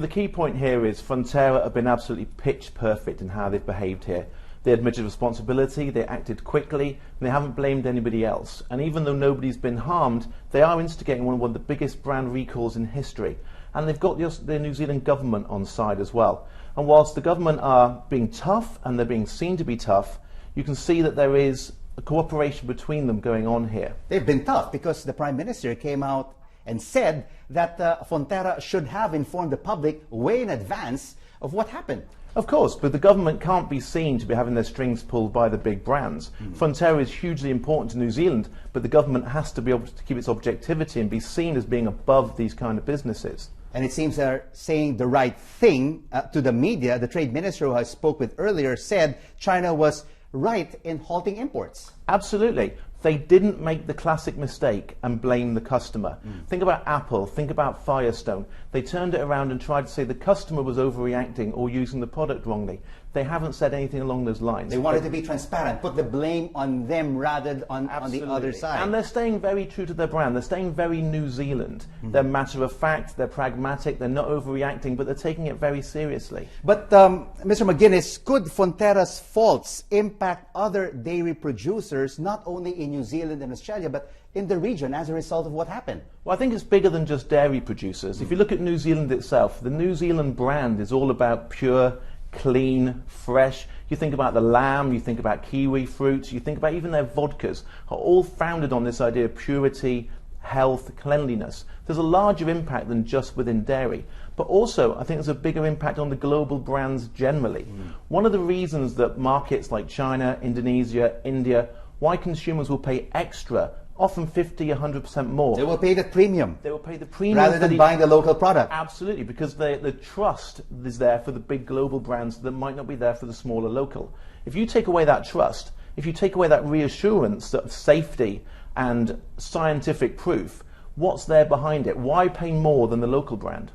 The key point here is Fonterra have been absolutely pitch perfect in how they've behaved here. They admitted responsibility, they acted quickly, and they haven't blamed anybody else. And even though nobody's been harmed, they are instigating one of the biggest brand recalls in history. And they've got the New Zealand government on side as well. And whilst the government are being tough, and they're being seen to be tough, you can see that there is a cooperation between them going on here. They've been tough because the Prime Minister came out and said that Fonterra should have informed the public way in advance of what happened. Of course, but the government can't be seen to be having their strings pulled by the big brands. Fonterra is hugely important to New Zealand, but the government has to be able to keep its objectivity and be seen as being above these kind of businesses. And it seems they're saying the right thing to the media. The trade minister who I spoke with earlier said China was right in halting imports. Absolutely. They didn't make the classic mistake and blame the customer. Think about Apple, think about Firestone. They turned it around and tried to say the customer was overreacting or using the product wrongly. They haven't said anything along those lines. They wanted to be transparent, put the blame on them rather than on the other side. And they're staying very true to their brand. They're staying very New Zealand. They're matter of fact, they're pragmatic, they're not overreacting, but they're taking it very seriously. But Mr. McGuinness, could Fonterra's faults impact other dairy producers, not only in New Zealand and Australia, but in the region as a result of what happened? Well, I think it's bigger than just dairy producers. If you look at New Zealand itself, the New Zealand brand is all about pure, clean, fresh. You think about the lamb, you think about kiwi fruits, you think about even their vodkas, are all founded on this idea of purity, health, cleanliness. There's a larger impact than just within dairy. But also, I think there's a bigger impact on the global brands generally. One of the reasons that markets like China, Indonesia, India, why consumers will pay extra, often 50, 100% more. They will pay the premium. They will pay the premium rather than buying the local product. Absolutely, because the trust is there for the big global brands that might not be there for the smaller local. If you take away that trust, if you take away that reassurance of safety and scientific proof, what's there behind it? Why pay more than the local brand?